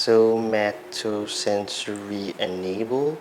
somatosensory enable.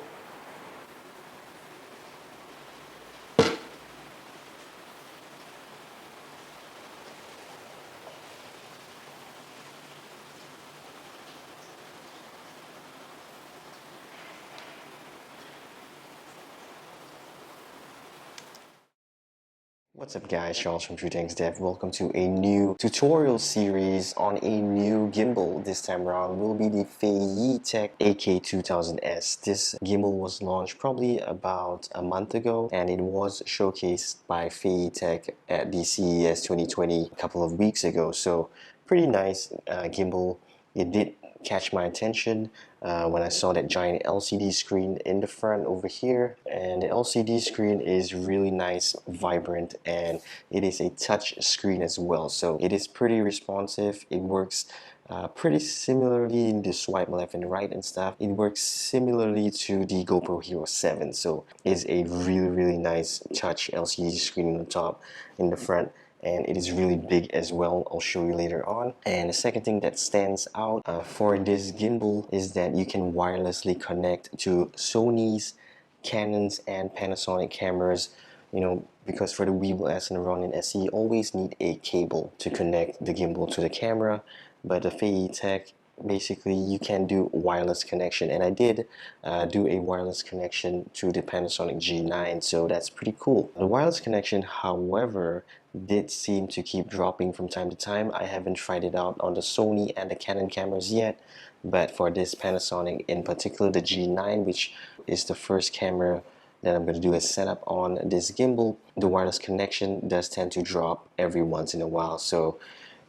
What's up guys, Charles from treetanks-dev. Welcome to a new tutorial series on a new gimbal. This time around will be the Feiyu-Tech AK2000S. This gimbal was launched probably about a month ago and it was showcased by Feiyu-Tech at the CES 2020 a couple of weeks ago. So pretty nice gimbal. It did catch my attention when I saw that giant LCD screen in the front over here, and the LCD screen is really nice, vibrant, and it is a touch screen as well, so it is pretty responsive. It works pretty similarly in the swipe left and right and stuff. It works similarly to the GoPro Hero 7, so it's a really nice touch LCD screen on the top, in the front, and it is really big as well. I'll show you later on. And the second thing that stands out for this gimbal is that you can wirelessly connect to Sony's, Canon's, and Panasonic cameras. You know, because for the Weebill S and the Ronin SE, you always need a cable to connect the gimbal to the camera, but the Feiyu-Tech, basically you can do wireless connection, and I did do a wireless connection to the Panasonic G9, so that's pretty cool. The wireless connection, however, did seem to keep dropping from time to time. I haven't tried it out on the Sony and the Canon cameras yet, but for this Panasonic, in particular the G9, which is the first camera that I'm going to do a setup on this gimbal, the wireless connection does tend to drop every once in a while. So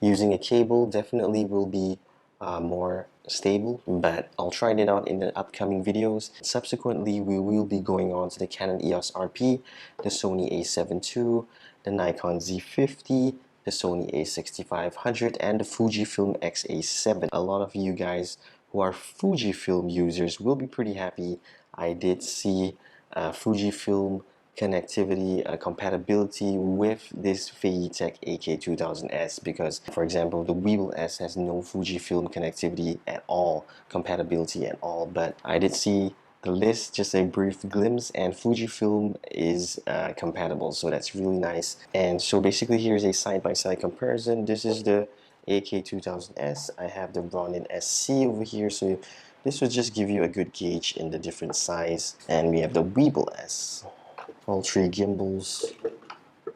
using a cable definitely will be more stable, but I'll try it out in the upcoming videos. Subsequently, we will be going on to the Canon EOS RP, the Sony a7 II, the Nikon Z50, the Sony a6500, and the Fujifilm X-A7. A lot of you guys who are Fujifilm users will be pretty happy. I did see Fujifilm connectivity compatibility with this Feiyu-Tech AK2000S, because for example the Weebill S has no Fujifilm connectivity at all, compatibility at all, but I did see the list, just a brief glimpse, and Fujifilm is compatible, so that's really nice. And so basically here's a side-by-side comparison. This is the AK2000S, I have the Ronin SC over here, so this will just give you a good gauge in the different size. And we have the Weebill S, all three gimbals,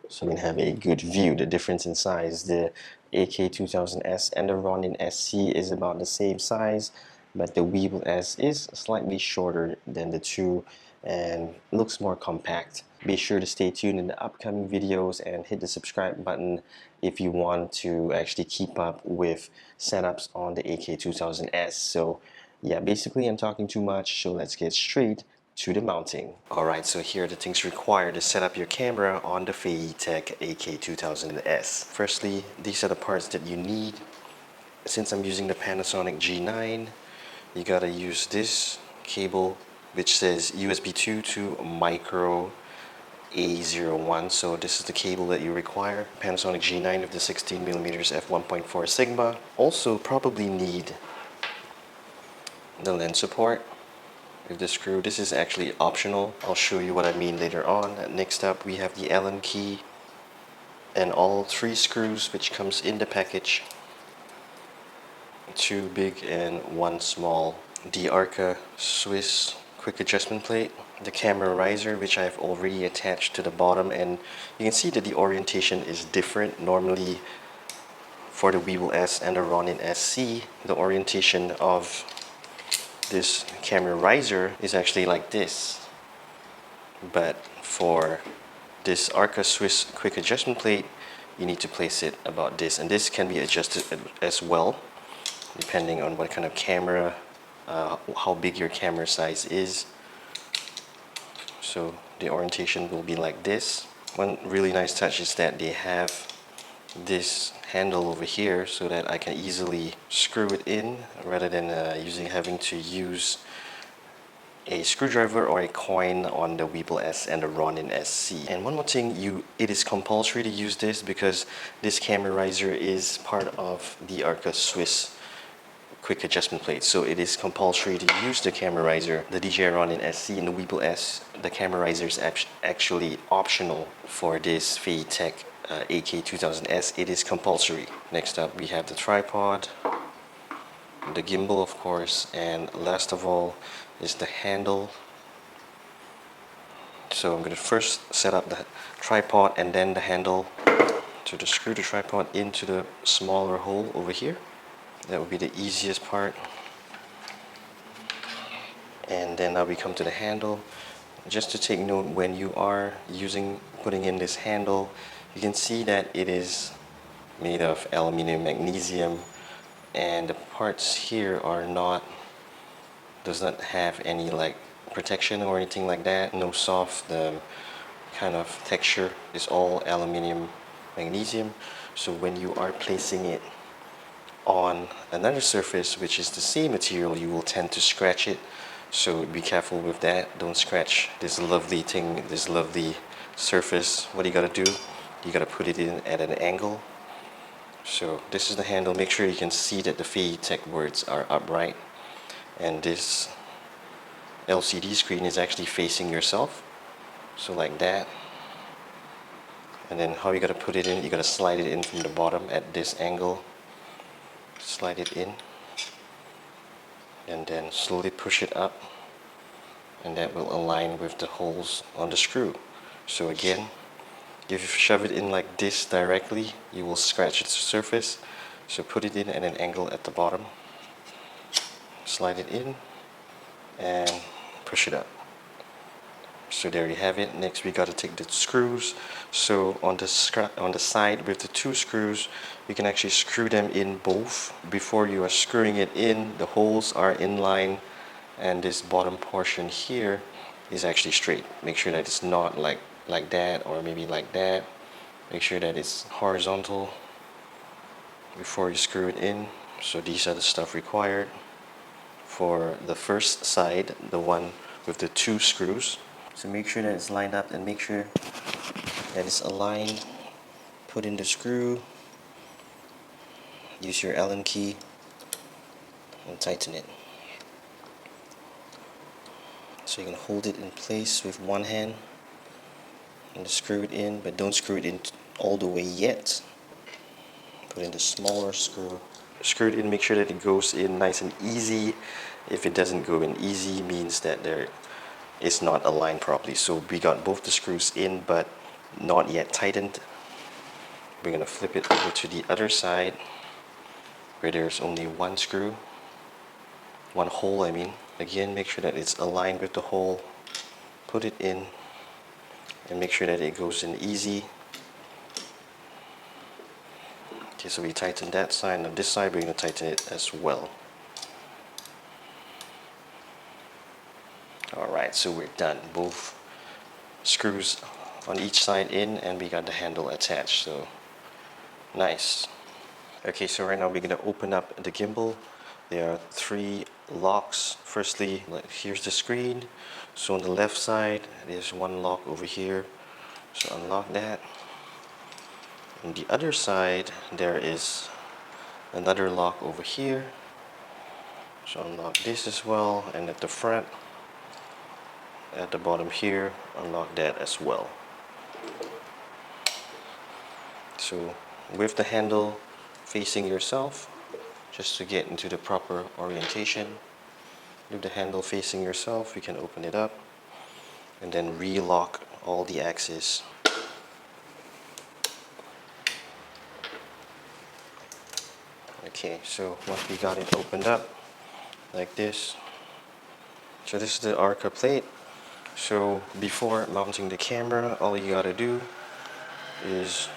so you can have a good view. The difference in size, the AK2000S and the Ronin SC is about the same size, but the Weebill S is slightly shorter than the two and looks more compact. Be sure to stay tuned in the upcoming videos and hit the subscribe button if you want to actually keep up with setups on the AK2000S. So yeah, basically I'm talking too much, so let's get straight to the mounting. Alright, so here are the things required to set up your camera on the Feiyu-Tech AK2000S. Firstly, these are the parts that you need. Since I'm using the Panasonic G9, you gotta use this cable which says USB 2 to micro A01, so this is the cable that you require. Panasonic G9 with the 16mm f1.4 Sigma. Also probably need the lens support with the screw. This is actually optional. I'll show you what I mean later on. Next up we have the Allen key and all three screws which comes in the package. Two big and one small. The arcus Swiss quick adjustment plate, the camera riser which I've already attached to the bottom, and you can see that the orientation is different. Normally for the Weebill S and the Ronin SC, the orientation of this camera riser is actually like this, but for this arcus Swiss quick adjustment plate you need to place it about this, and this can be adjusted as well depending on what kind of camera, how big your camera size is. So the orientation will be like this. One really nice touch is that they have this handle over here so that I can easily screw it in rather than having to use a screwdriver or a coin on the Weebill S and the Ronin SC. And one more thing, it is compulsory to use this because this camera riser is part of the arcus Swiss quick adjustment plate. So it is compulsory to use the camera riser. The DJI Ronin SC and the Weebill S, the camera riser is actually optional. For this Feiyu-Tech AK2000S, it is compulsory. Next up, we have the tripod, the gimbal of course, and last of all is the handle. So I'm going to first set up the tripod and then the handle. So to screw the tripod into the smaller hole over here, that would be the easiest part. And then now we come to the handle. Just to take note, when you are putting in this handle, you can see that it is made of aluminium magnesium, and the parts here does not have any like protection or anything like that. No soft kind of texture. It's all aluminium magnesium. So when you are placing it on another surface which is the same material, you will tend to scratch it. So be careful with that. Don't scratch this lovely thing, this lovely surface. What you gotta do, you gotta put it in at an angle. So this is the handle. Make sure you can see that the Feiyutech words are upright, and this LCD screen is actually facing yourself, so like that. And then how you gotta put it in, you gotta slide it in from the bottom at this angle. Slide it in and then slowly push it up, and that will align with the holes on the screw. So again, if you shove it in like this directly, you will scratch its surface. So put it in at an angle at the bottom, slide it in and push it up. So there you have it. Next we got to take the screws. So on the side with the two screws, you can actually screw them in both. Before you are screwing it in, the holes are in line, and this bottom portion here is actually straight. Make sure that it's not like that, or maybe like that. Make sure that it's horizontal before you screw it in. So these are the stuff required for the first side, the one with the two screws. So make sure that it's lined up and make sure that it's aligned. Put in the screw, use your Allen key and tighten it. So you can hold it in place with one hand and screw it in, but don't screw it in all the way yet. Put in the smaller screw. Screw it in, make sure that it goes in nice and easy. If it doesn't go in easy, means that it's not aligned properly. So we got both the screws in but not yet tightened. We're gonna flip it over to the other side where there's only one screw, one hole I mean. Again, make sure that it's aligned with the hole. Put it in and make sure that it goes in easy. Okay, so we tighten that side. Now this side we're gonna tighten it as well. Alright, so we're done. Both screws on each side in, and we got the handle attached, so nice. Okay, so right now we're going to open up the gimbal. There are 3 locks. Firstly, here's the screen. So on the left side, there's one lock over here. So unlock that. On the other side, there is another lock over here. So unlock this as well, and at the front, at the bottom here, unlock that as well. So with the handle facing yourself, just to get into the proper orientation, with the handle facing yourself, you can open it up and then relock all the axes. Okay, so once we got it opened up like this, so this is the arcus plate. So before mounting the camera, all you gotta do is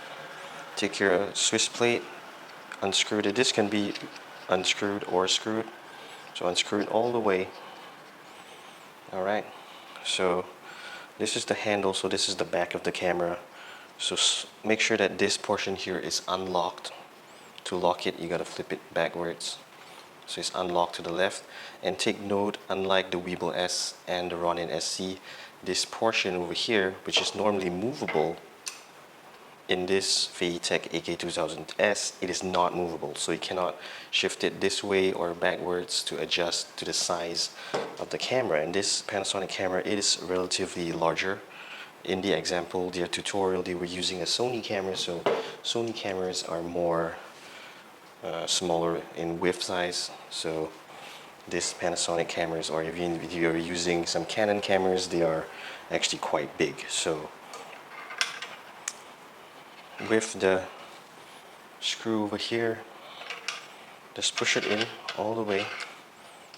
take your Swiss plate, unscrew it. This can be unscrewed or screwed. So unscrew it all the way. Alright, so this is the handle, so this is the back of the camera. So make sure that this portion here is unlocked. To lock it, you gotta flip it backwards. So it's unlocked to the left. And take note, unlike the Weebill S and the Ronin SC, this portion over here, which is normally movable, in this Feiyu-Tech AK2000S, it is not movable, so you cannot shift it this way or backwards to adjust to the size of the camera. And this Panasonic camera, it is relatively larger. In the example, their tutorial, they were using a Sony camera, so Sony cameras are more smaller in width size. So this Panasonic cameras, or even if you're using some Canon cameras, they are actually quite big. So with the screw over here, just push it in all the way,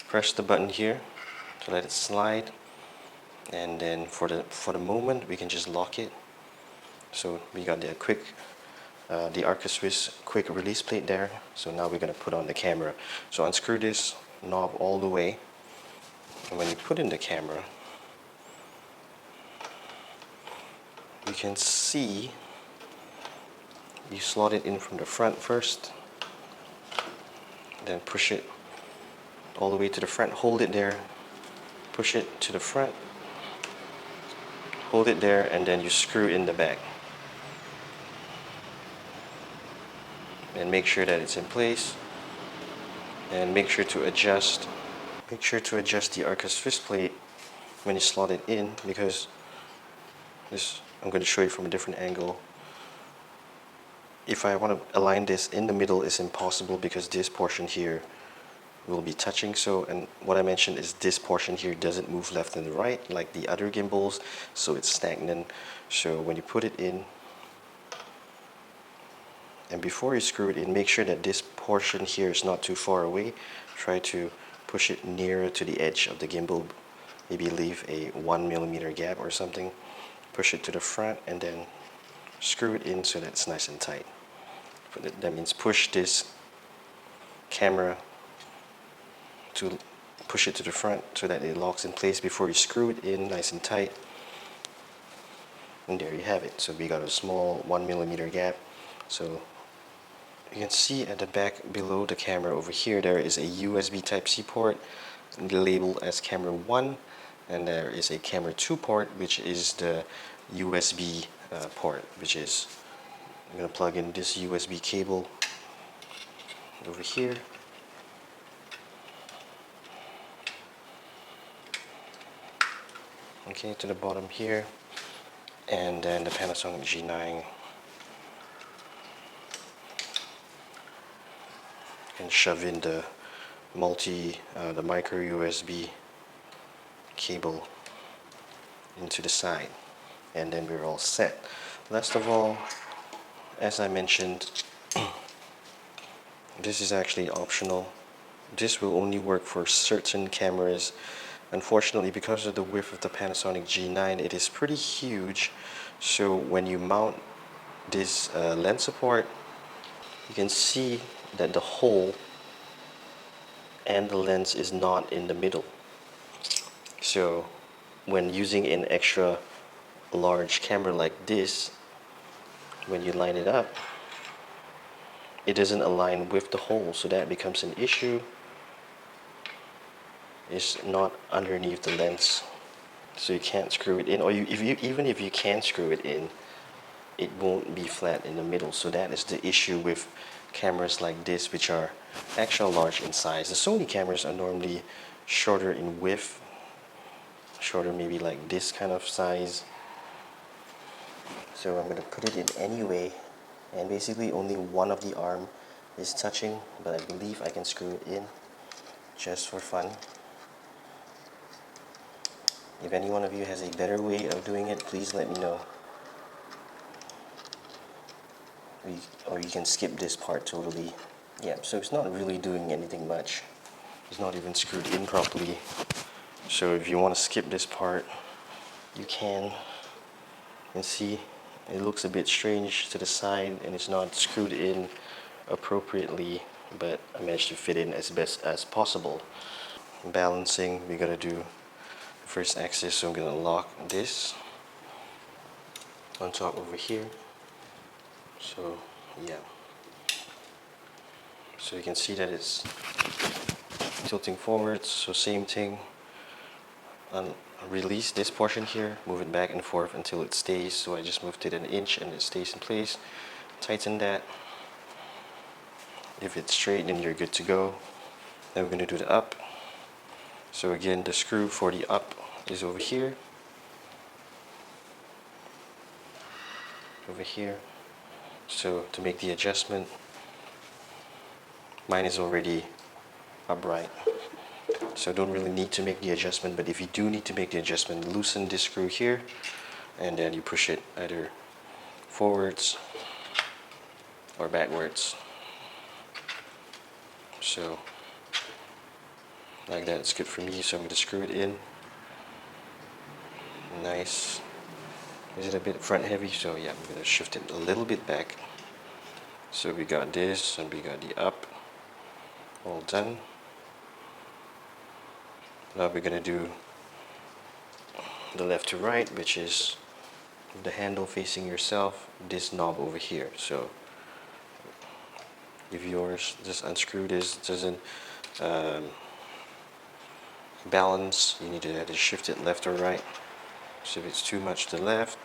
press the button here to let it slide, and then for the moment we can just lock it. So we got the the arcus quick release plate there. So now we're going to put on the camera. So unscrew this knob all the way, and when you put in the camera, you can see you slot it in from the front first, then push it all the way to the front, hold it there, push it to the front, hold it there, and then you screw in the back. And make sure that it's in place, and make sure to adjust the arcus fist plate when you slot it in, because this, I'm going to show you from a different angle. If I want to align this in the middle, it's impossible because this portion here will be touching. So, and what I mentioned is this portion here doesn't move left and right like the other gimbals, so it's stagnant. So when you put it in, and before you screw it in, make sure that this portion here is not too far away. Try to push it nearer to the edge of the gimbal, maybe leave a 1mm gap or something. Push it to the front and then screw it in so that it's nice and tight. That means push this camera to push it to the front so that it locks in place before you screw it in nice and tight. And there you have it. So we got a small 1mm gap. So you can see at the back below the camera over here, there is a USB Type-C port labeled as camera 1, and there is a camera 2 port, which is the USB port, which is, I'm going to plug in this USB cable over here. Okay, to the bottom here, and then the Panasonic G9, and shove in the the micro USB cable into the side, and then we're all set. Last of all, as I mentioned, this is actually optional. This will only work for certain cameras. Unfortunately, because of the width of the Panasonic G9, it is pretty huge. So when you mount this lens support, you can see that the hole and the lens is not in the middle. So when using an extra large camera like this, when you line it up, it doesn't align with the hole, so that becomes an issue. It's not underneath the lens, so you can't screw it in, or even if you can screw it in, it won't be flat in the middle. So that is the issue with cameras like this, which are extra large in size. The Sony cameras are normally shorter in width, shorter maybe like this kind of size. So I'm going to put it in anyway, and basically only one of the arm is touching, but I believe I can screw it in just for fun. If any one of you has a better way of doing it, please let me know. Or you can skip this part totally. Yeah, so it's not really doing anything much. It's not even screwed in properly. So if you want to skip this part, you can. You can see it looks a bit strange to the side and it's not screwed in appropriately, but I managed to fit in as best as possible. Balancing, we gotta do first axis, so I'm gonna lock this on top over here. So yeah, so you can see that it's tilting forwards. So same thing, release this portion here, move it back and forth until it stays. So I just moved it an inch and it stays in place. Tighten that. If it's straight, then you're good to go. Then we're going to do the up. So again, the screw for the up is over here. Over here. So to make the adjustment, mine is already upright. So don't really need to make the adjustment, but if you do need to make the adjustment, loosen this screw here and then you push it either forwards or backwards. So like that, it's good for me. So I'm going to screw it in. Nice. Is it a bit front heavy? So yeah, I'm going to shift it a little bit back. So we got this and we got the up. All done. Now we're going to do the left to right, which is the handle facing yourself, this knob over here. So if yours, just unscrew this, doesn't balance, you need to shift it left or right. So if it's too much to the left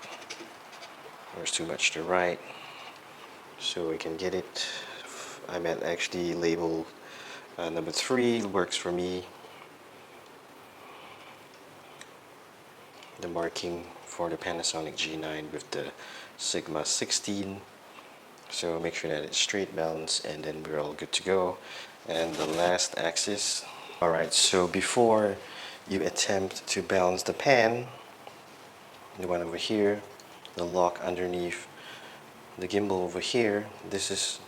or it's too much to the right, so we can get it. I'm at actually labeled number 3 works for me. The marking for the Panasonic G9 with the Sigma 16. So make sure that it's straight balance and then we're all good to go. And the last axis. Alright, so before you attempt to balance the pan, the one over here, the lock underneath the gimbal over here, this is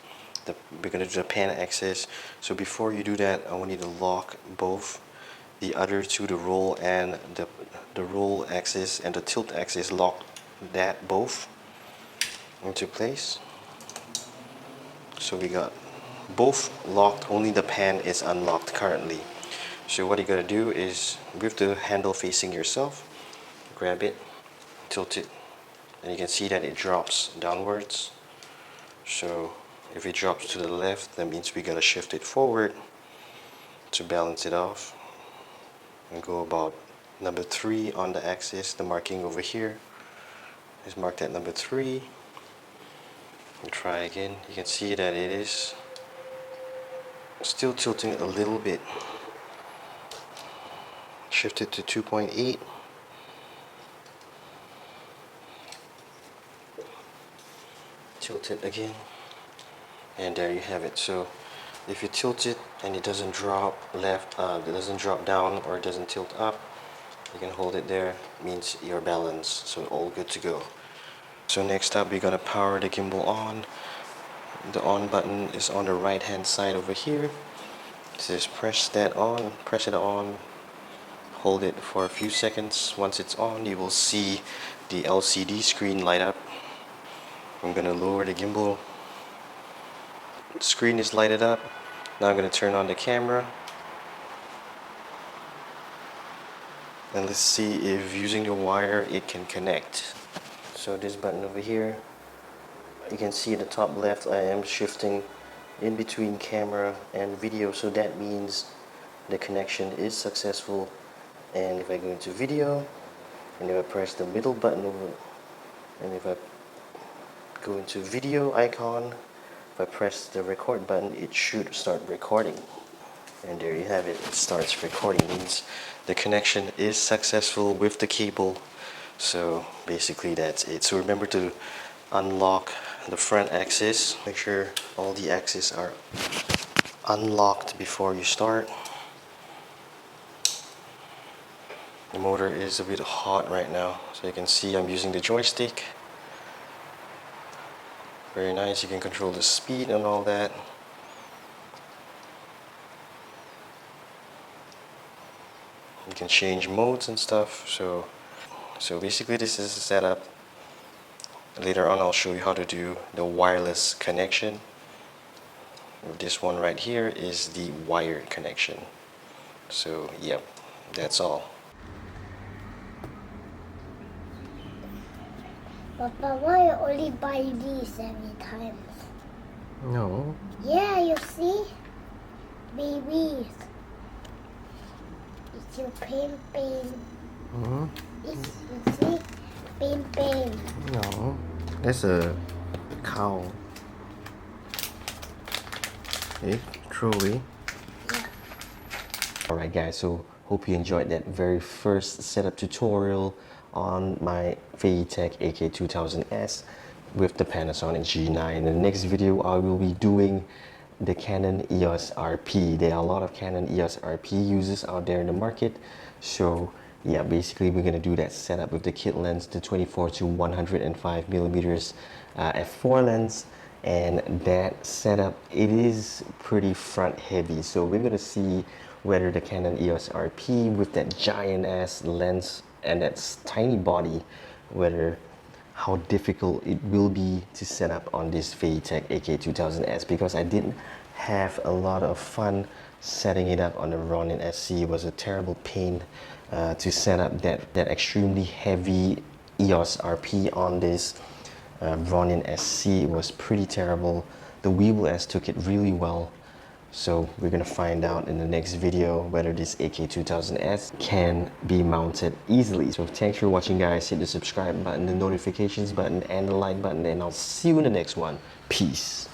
we're going to do the pan axis. So before you do that, I want you to lock both the other two, the roll and the roll axis and the tilt axis, lock that both into place. So we got both locked, only the pan is unlocked currently. So what you gotta do is, with the handle facing yourself, grab it, tilt it, and you can see that it drops downwards. So if it drops to the left, that means we gotta shift it forward to balance it off. And go about number 3 on the axis. The marking over here is marked at number 3. And try again. You can see that it is still tilting a little bit. Shift it to 2.8. Tilt it again. And there you have it. So if you tilt it and it doesn't drop left, it doesn't drop down or it doesn't tilt up, you can hold it there. It means you're balanced. So all good to go. So next up, we're gonna power the gimbal on. The on button is on the right hand side over here. It says press that on, press it on, hold it for a few seconds. Once it's on, you will see the LCD screen light up. I'm gonna lower the gimbal. The screen is lighted up. Now I'm gonna turn on the camera. And let's see if using the wire it can connect. So this button over here, you can see at the top left I am shifting in between camera and video, so that means the connection is successful. And if I go into video and if I press the middle button over, and if I go into video icon, if I press the record button, it should start recording. And there you have it, it starts recording. Means the connection is successful with the cable. So basically that's it. So remember to unlock the front axis. Make sure all the axes are unlocked before you start. The motor is a bit hot right now, so you can see I'm using the joystick. Very nice, you can control the speed and all that. You can change modes and stuff. So basically this is the setup. Later on I'll show you how to do the wireless connection. This one right here is the wired connection. So yep, that's all. Papa, why you only buy these every time? No. Yeah, you see? Babies. It's your pain. It's, you see, pain. No, that's a cow. Okay, throw away. Yeah. Alright guys, so hope you enjoyed that very first setup tutorial on my Feiyu-Tech AK2000S with the Panasonic G9. In the next video, I will be doing the Canon EOS RP. There are a lot of Canon EOS RP users out there in the market. So yeah, basically we're gonna do that setup with the kit lens, the 24 to 105 millimeters f4 lens. And that setup, it is pretty front heavy, so we're gonna see whether the Canon EOS RP with that giant ass lens and that tiny body, whether how difficult it will be to set up on this Feiyu-Tech AK2000S, because I didn't have a lot of fun setting it up on the Ronin SC. It was a terrible pain to set up that extremely heavy EOS RP on this Ronin SC. Was pretty terrible. The Weeble S took it really well. So we're gonna find out in the next video whether this AK2000S can be mounted easily. So thanks for watching guys. Hit the subscribe button, the notifications button, and the like button, and I'll see you in the next one. Peace.